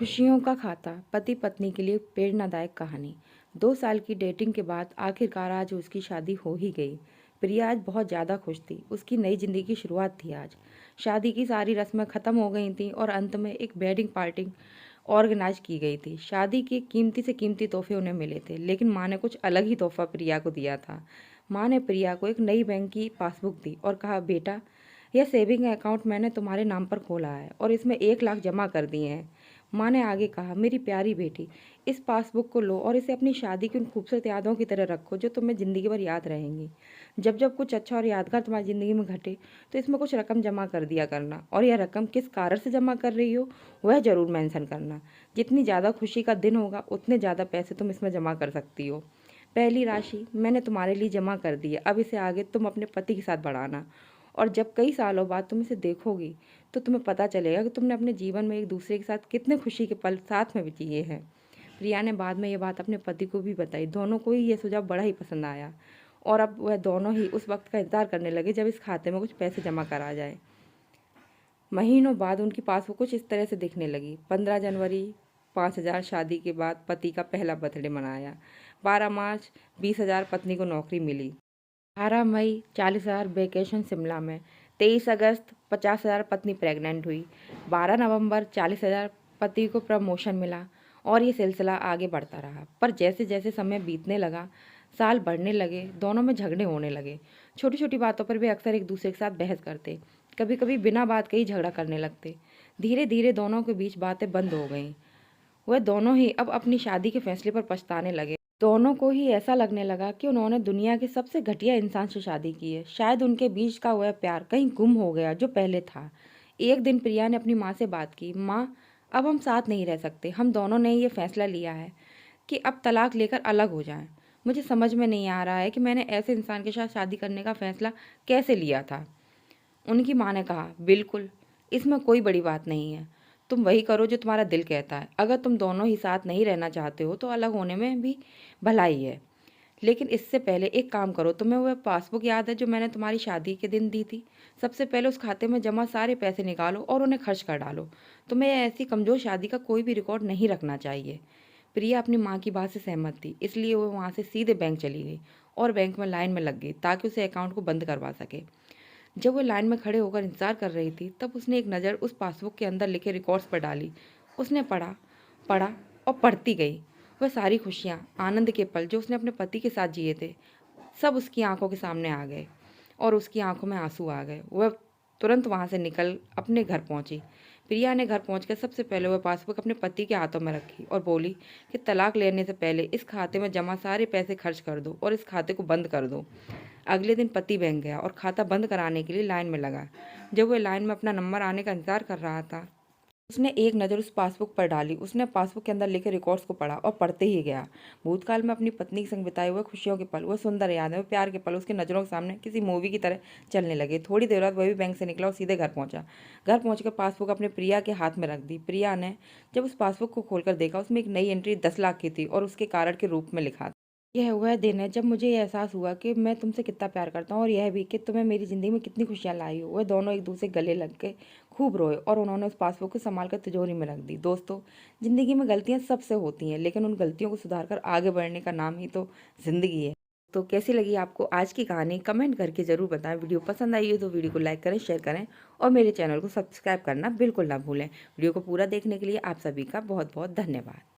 खुशियों का खाता, पति पत्नी के लिए प्रेरणादायक कहानी। 2 साल की डेटिंग के बाद आखिरकार आज उसकी शादी हो ही गई। प्रिया आज बहुत ज़्यादा खुश थी। उसकी नई ज़िंदगी की शुरुआत थी आज। शादी की सारी रस्में ख़त्म हो गई थीं और अंत में एक वेडिंग पार्टी ऑर्गेनाइज की गई थी। शादी के कीमती से कीमती तोहफे उन्हें मिले थे, लेकिन माँ ने कुछ अलग ही तोहफा प्रिया को दिया था। माँ ने प्रिया को एक नई बैंक की पासबुक दी और कहा, बेटा, यह सेविंग अकाउंट मैंने तुम्हारे नाम पर खोला है और इसमें 1 लाख जमा कर दिए हैं। माँ ने आगे कहा, मेरी प्यारी बेटी, इस पासबुक को लो और इसे अपनी शादी की उन खूबसूरत यादों की तरह रखो जो तुम्हें ज़िंदगी भर याद रहेंगी। जब जब कुछ अच्छा और यादगार तुम्हारी ज़िंदगी में घटे तो इसमें कुछ रकम जमा कर दिया करना, और यह रकम किस कारण से जमा कर रही हो वह ज़रूर मेंशन करना। जितनी ज़्यादा खुशी का दिन होगा उतने ज़्यादा पैसे तुम इसमें जमा कर सकती हो। पहली राशि मैंने तुम्हारे लिए जमा कर दी है, अब इसे आगे तुम अपने पति के साथ बढ़ाना, और जब कई सालों बाद तुम इसे देखोगी तो तुम्हें पता चलेगा कि तुमने अपने जीवन में एक दूसरे के साथ कितने खुशी के पल साथ में जिए हैं। प्रिया ने बाद में ये बात अपने पति को भी बताई। दोनों को ही ये सुझाव बड़ा ही पसंद आया और अब वह दोनों ही उस वक्त का इंतजार करने लगे जब इस खाते में कुछ पैसे जमा करा जाए। महीनों बाद उनकी पासबुक कुछ इस तरह से दिखने लगी। 15 जनवरी 5,000 शादी के बाद पति का पहला बर्थडे मनाया। 12 मार्च 20,000 पत्नी को नौकरी मिली। 18 मई 40,000 वेकेशन शिमला में। 23 अगस्त 50,000 पत्नी प्रेग्नेंट हुई। 12 नवंबर 40,000 पति को प्रमोशन मिला और ये सिलसिला आगे बढ़ता रहा। पर जैसे जैसे समय बीतने लगा, साल बढ़ने लगे, दोनों में झगड़े होने लगे। छोटी छोटी बातों पर भी अक्सर एक दूसरे के साथ बहस करते, कभी कभी बिना बात के ही झगड़ा करने लगते। धीरे धीरे दोनों के बीच बातें बंद हो गईं। वह दोनों ही अब अपनी शादी के फैसले पर पछताने लगे। दोनों को ही ऐसा लगने लगा कि उन्होंने दुनिया के सबसे घटिया इंसान से शादी की है। शायद उनके बीच का वह प्यार कहीं गुम हो गया जो पहले था। एक दिन प्रिया ने अपनी माँ से बात की, माँ, अब हम साथ नहीं रह सकते। हम दोनों ने ये फैसला लिया है कि अब तलाक लेकर अलग हो जाएं। मुझे समझ में नहीं आ रहा है कि मैंने ऐसे इंसान के साथ शादी करने का फैसला कैसे लिया था। उनकी माँ ने कहा, बिल्कुल, इसमें कोई बड़ी बात नहीं है। तुम वही करो जो तुम्हारा दिल कहता है। अगर तुम दोनों ही साथ नहीं रहना चाहते हो तो अलग होने में भी भलाई है। लेकिन इससे पहले एक काम करो, तुम्हें वह पासबुक याद है जो मैंने तुम्हारी शादी के दिन दी थी? सबसे पहले उस खाते में जमा सारे पैसे निकालो और उन्हें खर्च कर डालो। तुम्हें ऐसी कमज़ोर शादी का कोई भी रिकॉर्ड नहीं रखना चाहिए। प्रिया अपनी माँ की बात से सहमत थी, इसलिए वो वहाँ से सीधे बैंक चली गई और बैंक में लाइन में लग गई ताकि उसे अकाउंट को बंद करवा सके। जब वो लाइन में खड़े होकर इंतजार कर रही थी तब उसने एक नज़र उस पासबुक के अंदर लिखे रिकॉर्ड्स पर डाली। उसने पढ़ा, पढ़ा और पढ़ती गई। वह सारी खुशियाँ, आनंद के पल जो उसने अपने पति के साथ जिए थे, सब उसकी आंखों के सामने आ गए और उसकी आंखों में आंसू आ गए। वह तुरंत वहाँ से निकल अपने घर पहुँची। प्रिया ने घर पहुंचकर सबसे पहले वह पासबुक अपने पति के हाथों में रखी और बोली कि तलाक लेने से पहले इस खाते में जमा सारे पैसे खर्च कर दो और इस खाते को बंद कर दो। अगले दिन पति बैंक गया और खाता बंद कराने के लिए लाइन में लगा। जब वह लाइन में अपना नंबर आने का इंतजार कर रहा था, उसने एक नज़र उस पासबुक पर डाली। उसने पासबुक के अंदर लिखे रिकॉर्ड्स को पढ़ा और पढ़ते ही गया। भूतकाल में अपनी पत्नी के संग बिताए हुए खुशियों के पल, वह सुंदर यादें, वह प्यार के पल उसकी नज़रों के सामने किसी मूवी की तरह चलने लगे। थोड़ी देर बाद वह भी बैंक से निकला और सीधे घर पहुंचा। घर पहुंचकर पासबुक अपने प्रिया के हाथ में रख दी। प्रिया ने जब उस पासबुक को खोलकर देखा, उसमें एक नई एंट्री 10 लाख की थी और उसके कारण के रूप में लिखा था, यह वह दिन है जब मुझे यह एहसास हुआ कि मैं तुमसे कितना प्यार करता हूँ और यह भी कि तुम्हें मेरी ज़िंदगी में कितनी खुशियाँ लाई हो। वह दोनों एक दूसरे गले लग के खूब रोए और उन्होंने उस पासबुक को संभाल कर तिजोरी में रख दी। दोस्तों, ज़िंदगी में गलतियाँ सबसे होती हैं, लेकिन उन गलतियों को सुधार कर आगे बढ़ने का नाम ही तो ज़िंदगी है। तो कैसी लगी आपको आज की कहानी, कमेंट करके ज़रूर बताएं। वीडियो पसंद आई हो तो वीडियो को लाइक करें, शेयर करें और मेरे चैनल को सब्सक्राइब करना बिल्कुल ना भूलें। वीडियो को पूरा देखने के लिए आप सभी का बहुत बहुत धन्यवाद।